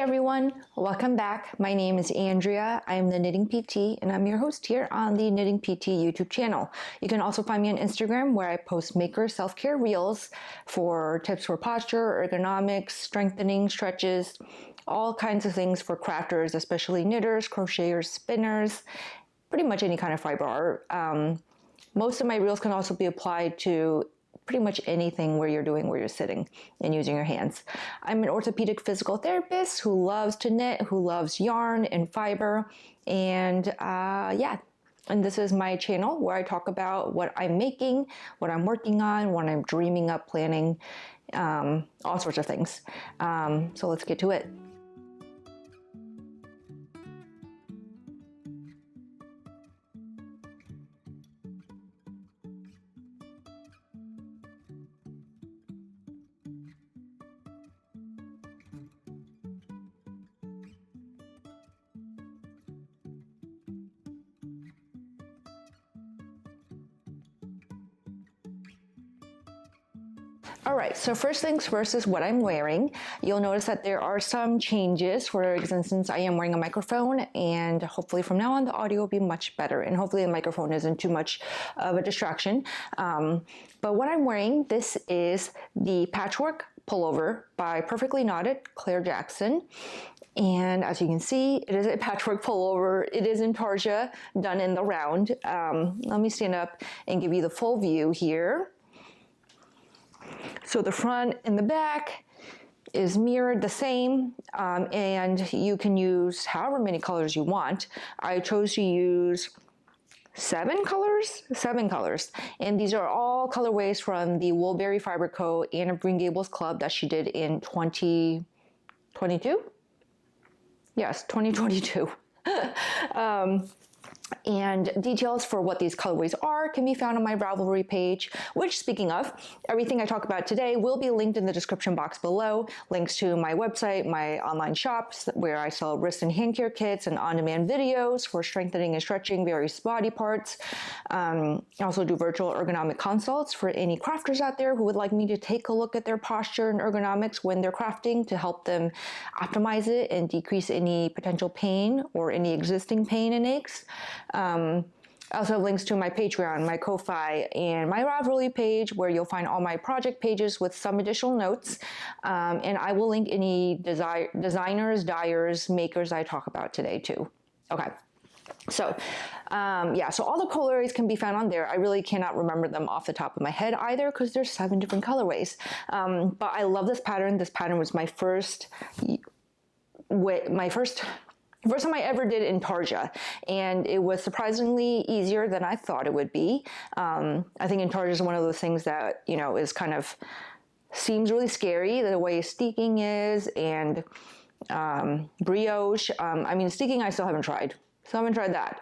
everyone, welcome back. My name is Andrea. I am the Knitting PT and I'm your host here on the Knitting PT YouTube channel. You can also find me on Instagram where I post maker self-care reels for tips for posture, ergonomics, strengthening, stretches, all kinds of things for crafters, especially knitters, crocheters, spinners, pretty much any kind of fiber art. Most of my reels can also be applied to pretty much anything where you're sitting and using your hands. I'm an orthopedic physical therapist who loves to knit, who loves yarn and fiber, and and this is my channel where I talk about what I'm making, what I'm working on, what I'm dreaming up, planning, all sorts of things. So let's get to it. All right, so first things first is what I'm wearing. You'll notice that there are some changes. For instance, I am wearing a microphone, and hopefully from now on the audio will be much better, and hopefully the microphone isn't too much of a distraction. But what I'm wearing, this is the patchwork pullover by Perfectly Knotted Claire Jackson. And as you can see, it is a patchwork pullover. It is in tarsia, done in the round. Let me stand up and give you the full view here. So the front and the back is mirrored the same, and you can use however many colors you want. I chose to use seven colors, and these are all colorways from the Woolberry Fiber Co. Anne of Green Gables Club that she did in 2022? Yes, 2022. And details for what these colorways are can be found on my Ravelry page, which, speaking of, everything I talk about today will be linked in the description box below. Links to my website, my online shops where I sell wrist and hand care kits and on-demand videos for strengthening and stretching various body parts. I also do virtual ergonomic consults for any crafters out there who would like me to take a look at their posture and ergonomics when they're crafting to help them optimize it and decrease any potential pain or any existing pain and aches. I also have links to my Patreon, my Ko-Fi, and my Ravelry page where you'll find all my project pages with some additional notes. And I will link any designers, dyers, makers I talk about today too. Okay. So, so all the colorways can be found on there. I really cannot remember them off the top of my head either because there's 7 different colorways. But I love this pattern. This pattern was my first time I ever did intarsia, and it was surprisingly easier than I thought it would be. I think intarsia is one of those things that, is kind of seems really scary, the way steeking is, and brioche. I mean, steeking I still haven't tried. So I haven't tried that,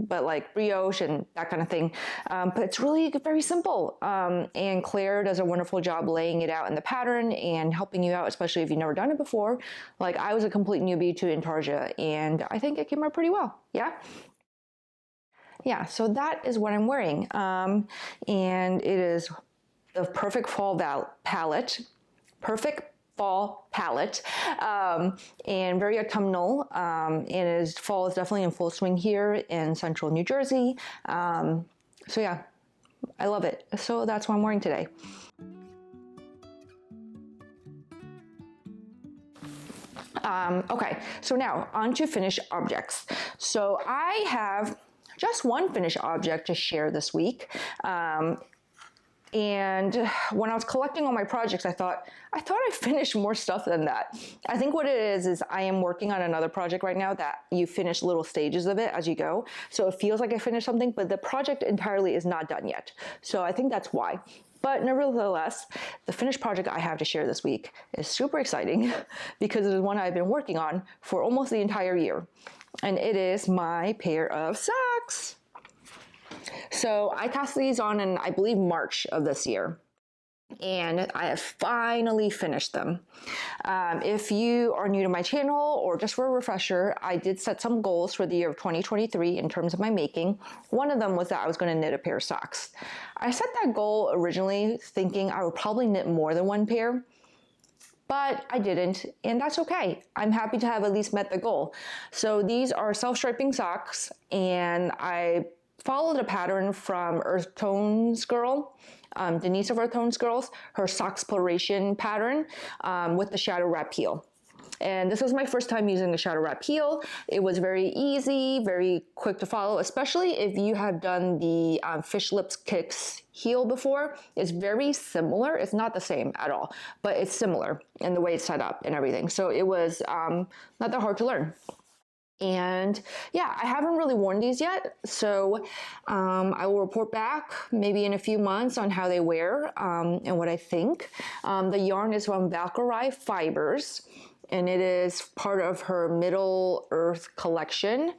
but like brioche and that kind of thing. But it's really very simple. And Claire does a wonderful job laying it out in the pattern and helping you out, especially if you've never done it before. Like I was a complete newbie to intarsia, and I think it came out pretty well. Yeah, so that is what I'm wearing. And it is the perfect fall palette. Fall palette, and very autumnal, and fall is definitely in full swing here in central New Jersey. So yeah, I love it. So that's what I'm wearing today. Okay, so now on to finished objects. So I have just one finished object to share this week. And when I was collecting all my projects, I thought I finished more stuff than that. I think what it is I am working on another project right now that you finish little stages of it as you go. So it feels like I finished something, but the project entirely is not done yet. So I think that's why. But nevertheless, the finished project I have to share this week is super exciting because it is one I've been working on for almost the entire year. And it is my pair of socks. So I cast these on in, I believe, March of this year, and I have finally finished them. If you are new to my channel, or just for a refresher, I did set some goals for the year of 2023 in terms of my making. One of them was that I was going to knit a pair of socks. I set that goal originally thinking I would probably knit more than one pair, but I didn't, and that's okay. I'm happy to have at least met the goal. So these are self-striping socks, and I followed a pattern from Earth Tones Girl, Denise of Earth Tones Girls, her sock exploration pattern with the shadow wrap heel. And this was my first time using a shadow wrap heel. It was very easy, very quick to follow, especially if you have done the Fish Lips Kicks heel before. It's very similar. It's not the same at all, but it's similar in the way it's set up and everything. So it was not that hard to learn. And yeah, I haven't really worn these yet, so I will report back maybe in a few months on how they wear and what I think. The yarn is from Valkyrie Fibers, and it is part of her Middle Earth collection.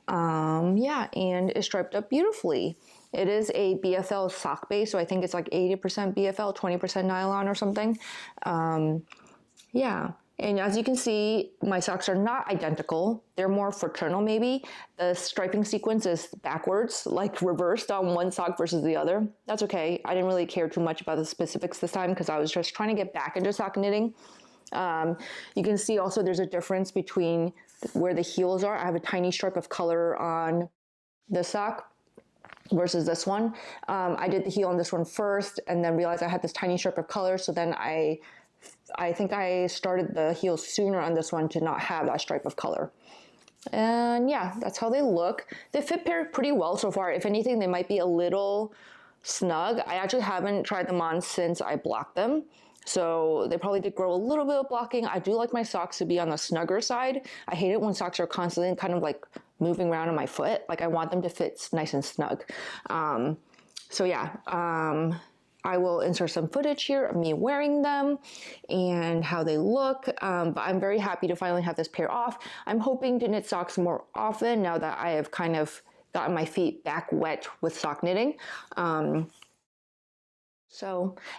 Yeah, and it's striped up beautifully. It is a BFL sock base, so I think it's like 80% BFL, 20% nylon or something. Yeah. And as you can see, my socks are not identical. They're more fraternal maybe. The striping sequence is backwards, like reversed on one sock versus the other. That's okay. I didn't really care too much about the specifics this time because I was just trying to get back into sock knitting. You can see also there's a difference between where the heels are. I have a tiny stripe of color on this sock versus this one. I did the heel on this one first and then realized I had this tiny strip of color, so then I think I started the heels sooner on this one to not have that stripe of color. And yeah, that's how they look. They fit pretty well so far. If anything, they might be a little snug. I actually haven't tried them on since I blocked them, so they probably did grow a little bit of blocking. I do like my socks to be on the snugger side. I hate it when socks are constantly kind of like moving around on my foot. Like I want them to fit nice and snug. So yeah, I will insert some footage here of me wearing them and how they look, but I'm very happy to finally have this pair off. I'm hoping to knit socks more often now that I have kind of gotten my feet back wet with sock knitting.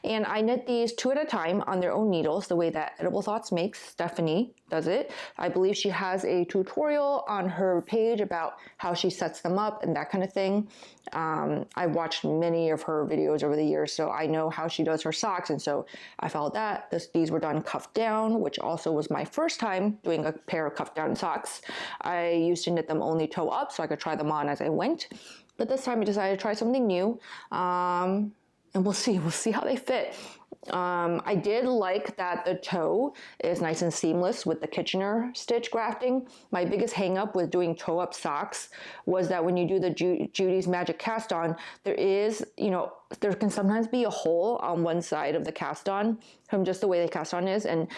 And I knit these 2 at a time on their own needles, the way that Edible Thoughts Makes, Stephanie, does it. I believe she has a tutorial on her page about how she sets them up and that kind of thing. I've watched many of her videos over the years, so I know how she does her socks, and so I followed that. These were done cuffed down, which also was my first time doing a pair of cuffed down socks. I used to knit them only toe up so I could try them on as I went, but this time I decided to try something new. And we'll see how they fit. I did like that the toe is nice and seamless with the Kitchener stitch grafting. My biggest hang up with doing toe up socks was that when you do the Judy's Magic cast on, there can sometimes be a hole on one side of the cast on from just the way the cast on is. And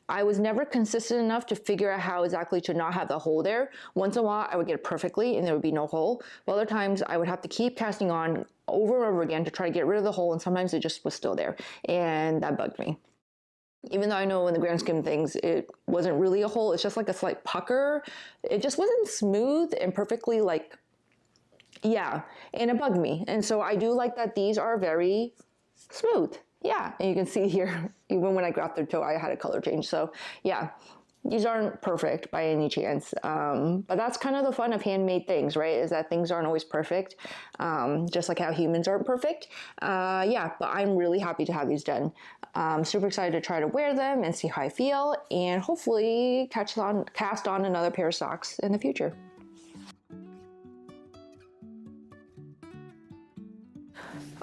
I was never consistent enough to figure out how exactly to not have the hole there. Once in a while, I would get it perfectly and there would be no hole. But other times I would have to keep casting on over and over again to try to get rid of the hole, and sometimes it just was still there, and that bugged me. Even though I know in the grand scheme of things it wasn't really a hole, it's just like a slight pucker. It just wasn't smooth and perfectly like, yeah, and it bugged me. And so I do like that these are very smooth. Yeah, and you can see here, even when I grabbed their toe, I had a color change. So yeah, these aren't perfect by any chance, but that's kind of the fun of handmade things, right? Is that things aren't always perfect, just like how humans aren't perfect. Yeah, but I'm really happy to have these done. Super excited to try to wear them and see how I feel, and hopefully cast on another pair of socks in the future.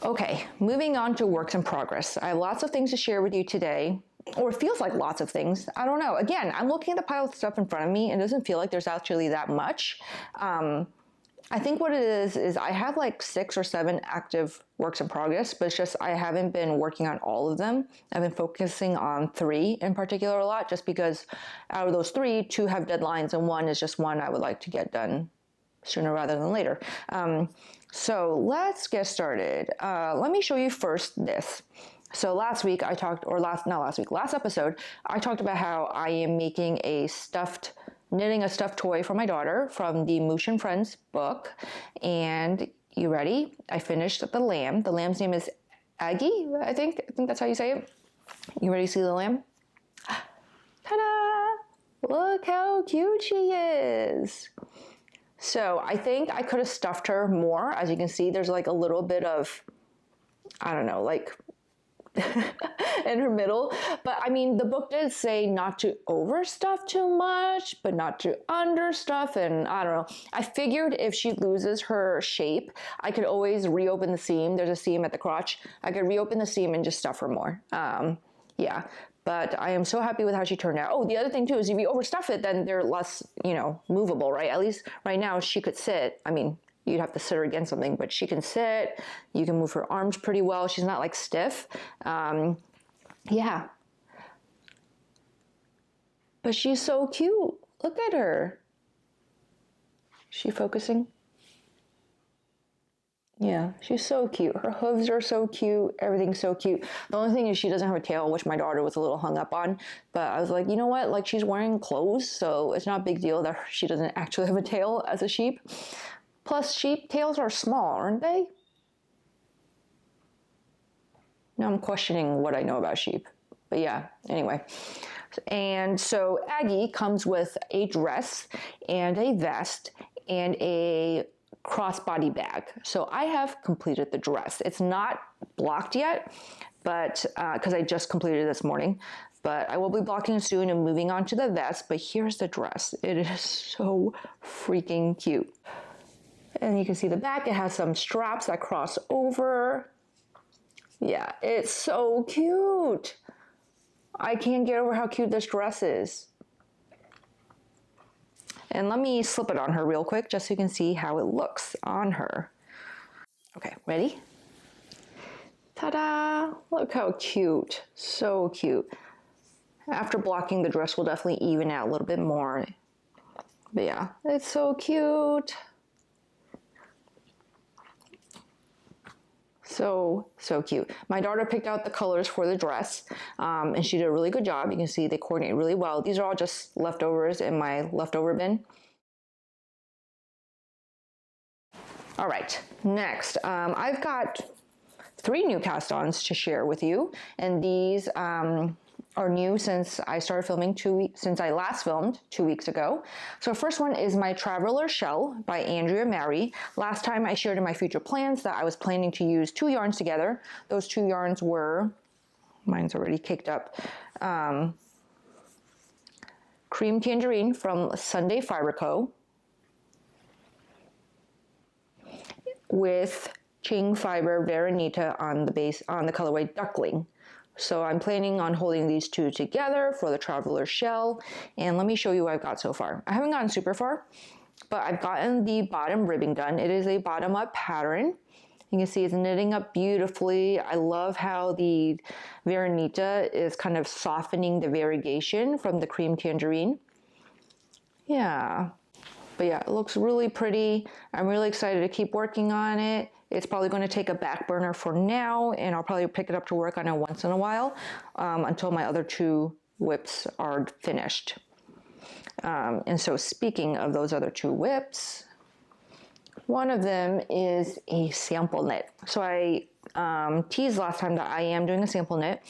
Okay, moving on to works in progress. I have lots of things to share with you today. Or it feels like lots of things. I don't know. Again, I'm looking at the pile of stuff in front of me and it doesn't feel like there's actually that much. I think what it is I have like 6 or 7 active works in progress, but it's just I haven't been working on all of them. I've been focusing on 3 in particular a lot, just because out of those 3, 2 have deadlines and 1 is just one I would like to get done sooner rather than later. So let's get started. Let me show you first this. So last episode, I talked about how I am making knitting a stuffed toy for my daughter from the Moosh and Friends book. And you ready? I finished the lamb. The lamb's name is Aggie, I think that's how you say it. You ready to see the lamb? Ta-da! Look how cute she is. So I think I could have stuffed her more. As you can see, there's like a little bit of, I don't know, like in her middle. But I mean, the book did say not to overstuff too much, but not to understuff. And I don't know. I figured if she loses her shape, I could always reopen the seam. There's a seam at the crotch. I could reopen the seam and just stuff her more. Yeah. But I am so happy with how she turned out. Oh, the other thing too is if you overstuff it, then they're less, movable, right? At least right now she could sit. I mean, you'd have to sit her against something, but she can sit. You can move her arms pretty well. She's not like stiff. Yeah. But she's so cute. Look at her. Is she focusing? Yeah, she's so cute. Her hooves are so cute. Everything's so cute. The only thing is she doesn't have a tail, which my daughter was a little hung up on. But I was like, you know what? Like, she's wearing clothes, so it's not a big deal that she doesn't actually have a tail as a sheep. Plus, sheep tails are small, aren't they? Now I'm questioning what I know about sheep. But yeah, anyway. And so Aggie comes with a dress and a vest and a crossbody bag. So I have completed the dress. It's not blocked yet, but because I just completed it this morning, but I will be blocking soon and moving on to the vest. But here's the dress. It is so freaking cute. And you can see the back. It has some straps that cross over. Yeah, it's so cute. I can't get over how cute this dress is. And let me slip it on her real quick just so you can see how it looks on her. Okay, ready? Ta-da! Look how cute. So cute. After blocking, the dress will definitely even out a little bit more. But yeah, it's so cute. So cute. My daughter picked out the colors for the dress, and she did a really good job. You can see they coordinate really well. These are all just leftovers in my leftover bin. All right, next, I've got 3 new cast-ons to share with you, and these are new since I started filming since I last filmed 2 weeks ago. So first one is my Traveler Shell by Andrea Mary. Last time I shared in my future plans that I was planning to use 2 yarns together. Those 2 yarns were, mine's already caked up, Cream Tangerine from Sunday Fiber Co. with Ching Fiber Veronita on the colorway Duckling. So I'm planning on holding these 2 together for the Traveler Shell, and let me show you what I've got so far. I haven't gotten super far, but I've gotten the bottom ribbing done. It is a bottom-up pattern. You can see it's knitting up beautifully. I love how the Veronita is kind of softening the variegation from the Cream Tangerine. Yeah, but yeah, it looks really pretty. I'm really excited to keep working on it. It's probably going to take a back burner for now, and I'll probably pick it up to work on it once in a while until my other 2 whips are finished. And so speaking of those other 2 whips, one of them is a sample knit. So I teased last time that I am doing a sample knit,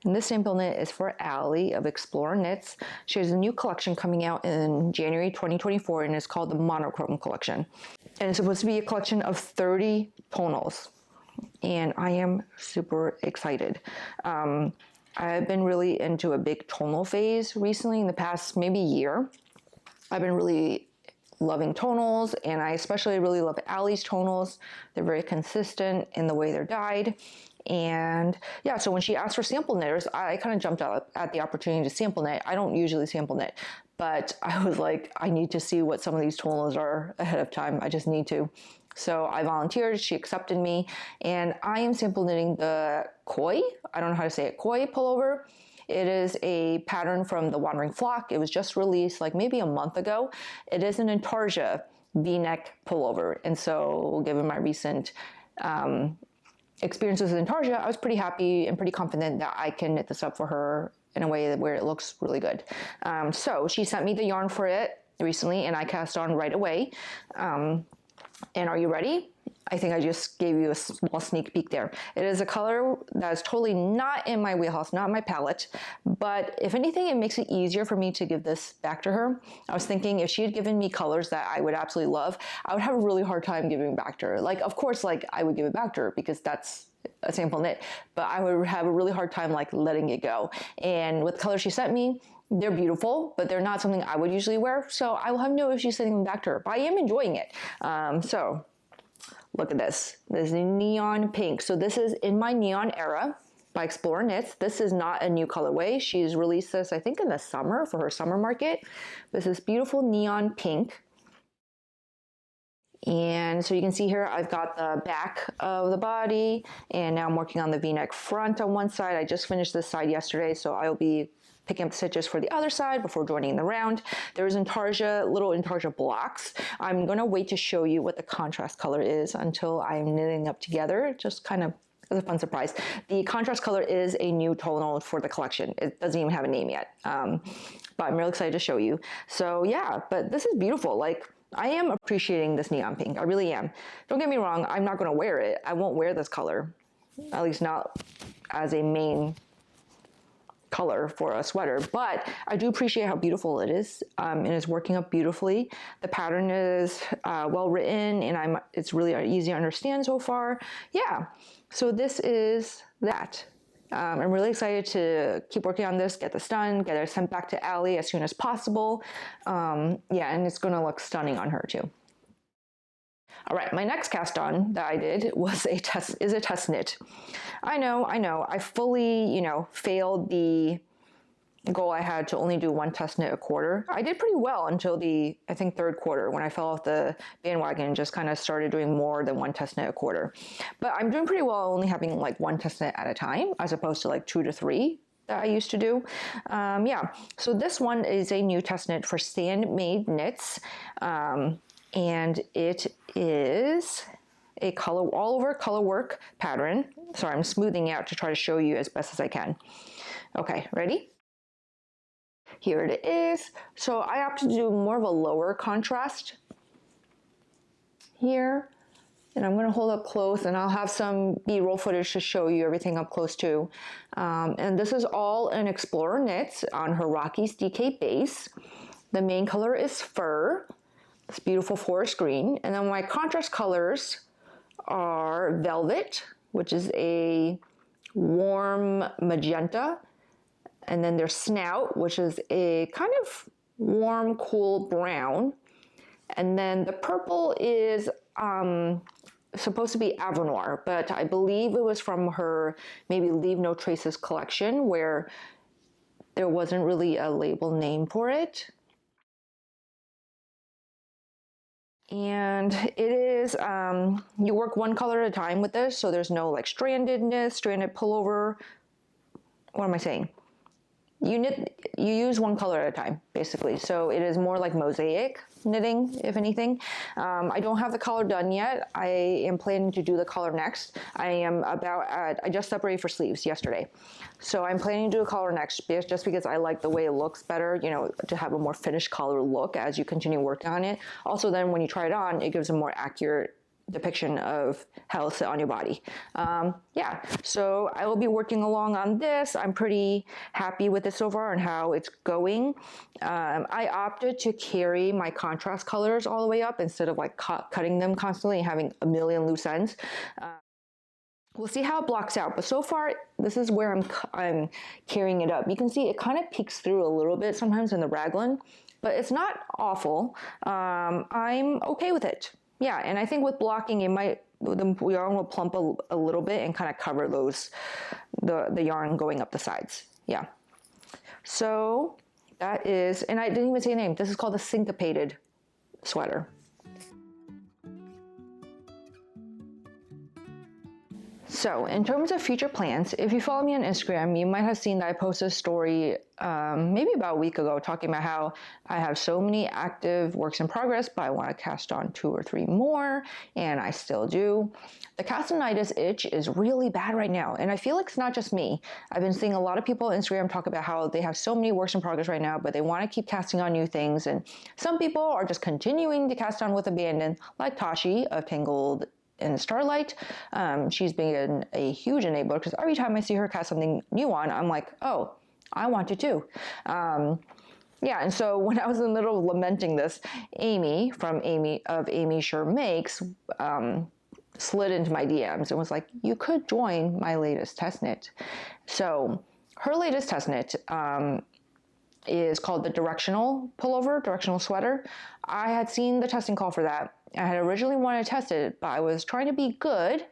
and this sample knit is for Allie of Explore Knits. She has a new collection coming out in January 2024, and it's called the Monochrome Collection. And it's supposed to be a collection of 30 tonals, and I am super excited. I've been really into a big tonal phase recently in the past maybe year. I've been really loving tonals, and I especially really love Allie's tonals. They're very consistent in the way they're dyed. And yeah, so when she asked for sample knitters, I kind of jumped up at the opportunity to sample knit. I don't usually sample knit, but I was like, I need to see what some of these tonals are ahead of time. I just need to. So I volunteered, she accepted me, and I am sample knitting the Koi, I don't know how to say it, Koi pullover. It is a pattern from the Wandering Flock. It was just released like maybe a month ago. It is an Intarsia V-neck pullover. And so given my recent experiences in Intarsia, I was pretty happy and pretty confident that I can knit this up for her in a way where it looks really good. So she sent me the yarn for it recently, and I cast on right away. And are you ready? I think I just gave you a small sneak peek there. It is a color that is totally not in my wheelhouse, not my palette, but if anything, it makes it easier for me to give this back to her. I was thinking if she had given me colors that I would absolutely love, I would have a really hard time giving back to her. Like, of course, like I would give it back to her because a sample knit, but I would have a really hard time like letting it go. And with the colors she sent me, they're beautiful, but they're not something I would usually wear. So I will have no issue sending them back to her, but I am enjoying it. So look at this neon pink. So this is In My Neon Era by Explore Knits. This is not a new colorway. She's released this, I think, in the summer for her summer market. This is beautiful neon pink. And so you can see here, I've got the back of the body, and now I'm working on the V-neck front on one side. I just finished this side yesterday, so I'll be picking up the stitches for the other side before joining the round. There's little intarsia blocks. I'm gonna wait to show you what the contrast color is until I'm knitting up together, just kind of as a fun surprise. The contrast color is a new tonal for the collection. It doesn't even have a name yet, but I'm really excited to show you. So yeah, but this is beautiful. Like, I am appreciating this neon pink. I really am. Don't get me wrong, I'm not gonna wear it. I won't wear this color, at least not as a main color for a sweater, but I do appreciate how beautiful it is, and it's working up beautifully. The pattern is well written, and it's really easy to understand so far. Yeah, so this is that. I'm really excited to keep working on this, get this done, get it sent back to Allie as soon as possible. Yeah, and it's gonna look stunning on her too. All right, my next cast on that I did was a test knit. I know, I fully, failed the goal I had to only do one test knit a quarter. I did pretty well until the, I think, third quarter, when I fell off the bandwagon and just kind of started doing more than one test knit a quarter. But I'm doing pretty well only having like one test knit at a time, as opposed to like 2 to 3 that I used to do. Yeah, so this one is a new test knit for Sand-Made Knits. And it is a all over color work pattern. Sorry, I'm smoothing out to try to show you as best as I can. Okay, ready? Here it is. So I opted to do more of a lower contrast here. And I'm gonna hold up close, and I'll have some B-roll footage to show you everything up close too. And this is all an Explorer Knits on her Rockies DK base. The main color is Fur. This beautiful forest green. And then my contrast colors are Velvet, which is a warm magenta. And then there's Snout, which is a kind of warm, cool brown. And then the purple is supposed to be Avenoir, but I believe it was from her maybe Leave No Traces collection, where there wasn't really a label name for it. And it is, you work one color at a time with this, so there's no like stranded pullover. What am I saying? You use one color at a time, basically. So it is more like mosaic knitting, if anything. I don't have the collar done yet. I am planning to do the collar next. I just separated for sleeves yesterday. So I'm planning to do a collar next, just because I like the way it looks better, to have a more finished collar look as you continue working on it. Also, then when you try it on, it gives a more accurate depiction of how it'll sit on your body. Yeah, so I will be working along on this. I'm pretty happy with it so far and how it's going. I opted to carry my contrast colors all the way up instead of like cutting them constantly and having a million loose ends. We'll see how it blocks out, but so far this is where I'm carrying it up. You can see it kind of peeks through a little bit sometimes in the raglan, but it's not awful. I'm okay with it. Yeah, and I think with blocking, the yarn will plump a little bit and kind of cover the yarn going up the sides. Yeah. So that is, and I didn't even say a name. This is called a syncopated sweater. So in terms of future plans, if you follow me on Instagram, you might have seen that I posted a story maybe about a week ago talking about how I have so many active works in progress, but I want to cast on 2 or 3 more, and I still do. The Cast-on-itis itch is really bad right now, and I feel like it's not just me. I've been seeing a lot of people on Instagram talk about how they have so many works in progress right now, but they want to keep casting on new things, and some people are just continuing to cast on with abandon, like Tashi of Tangled and Starlight. She's been a huge enabler, because every time I see her cast something new on, I'm like, oh, I want to too. Yeah, and so when I was in the middle of lamenting this, Amy of Amy Sure Makes slid into my DMs and was like, you could join my latest test knit. So her latest test knit is called the directional pullover, directional sweater. I had seen the testing call for that. I had originally wanted to test it, but I was trying to be good,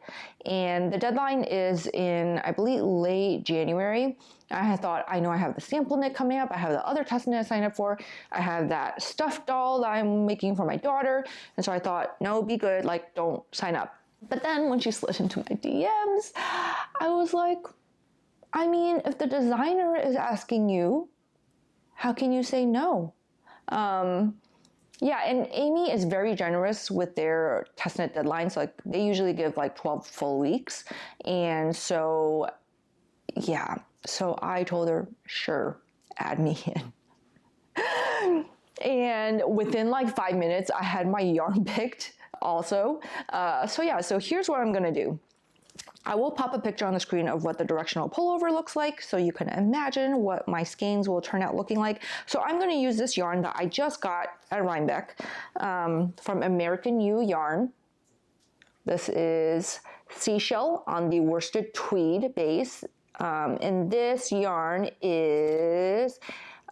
and the deadline is in, I believe, late January. I had thought, I know I have the sample knit coming up, I have the other test knit I signed up for, I have that stuffed doll that I'm making for my daughter, and so I thought, no, be good, like, don't sign up. But then when she slid into my DMs, I was like, I mean, if the designer is asking you, how can you say no? Yeah, and Amy is very generous with their test knit deadlines. Like, they usually give like 12 full weeks. And so, yeah, so I told her, sure, add me in. And within like 5 minutes, I had my yarn picked also. So here's what I'm gonna do. I will pop a picture on the screen of what the directional pullover looks like so you can imagine what my skeins will turn out looking like. So I'm going to use this yarn that I just got at Rhinebeck from American U Yarn. This is Seashell on the worsted tweed base. And this yarn is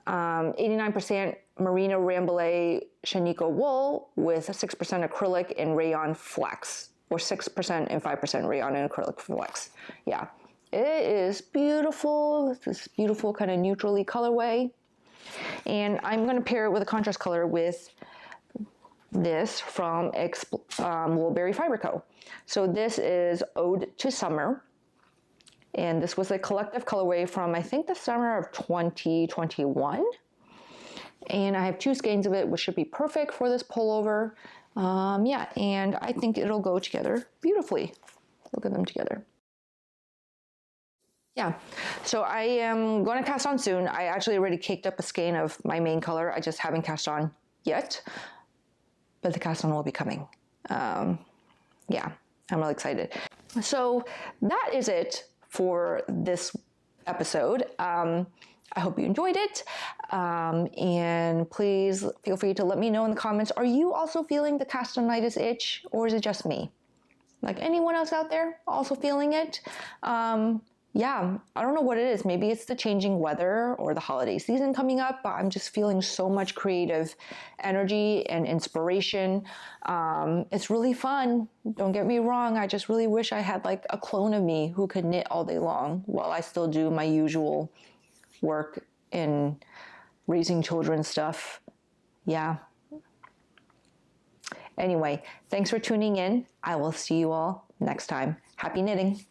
89% Merino Rambouillet Shaniqua wool with 6% acrylic and rayon flex. Or 6% and 5% rayon and acrylic flex. Yeah, it is beautiful. It's this beautiful kind of neutrally colorway. And I'm going to pair it with a contrast color with this from Woolberry Fiber Co. So this is Ode to Summer. And this was a collective colorway from, I think, the summer of 2021. And I have 2 skeins of it, which should be perfect for this pullover. Yeah, and I think it'll go together beautifully. Look at them together. Yeah, so I am going to cast on soon. I actually already caked up a skein of my main color. I just haven't cast on yet, but the cast on will be coming. Yeah, I'm really excited. So that is it for this episode. I hope you enjoyed it, and please feel free to let me know in the comments, are you also feeling the cast-on-itis itch, or is it just me? Like, anyone else out there also feeling it? Yeah, I don't know what it is. Maybe it's the changing weather or the holiday season coming up, but I'm just feeling so much creative energy and inspiration. It's really fun. Don't get me wrong. I just really wish I had like a clone of me who could knit all day long while I still do my usual work in raising children stuff. Yeah. Anyway, thanks for tuning in. I will see you all next time. Happy knitting.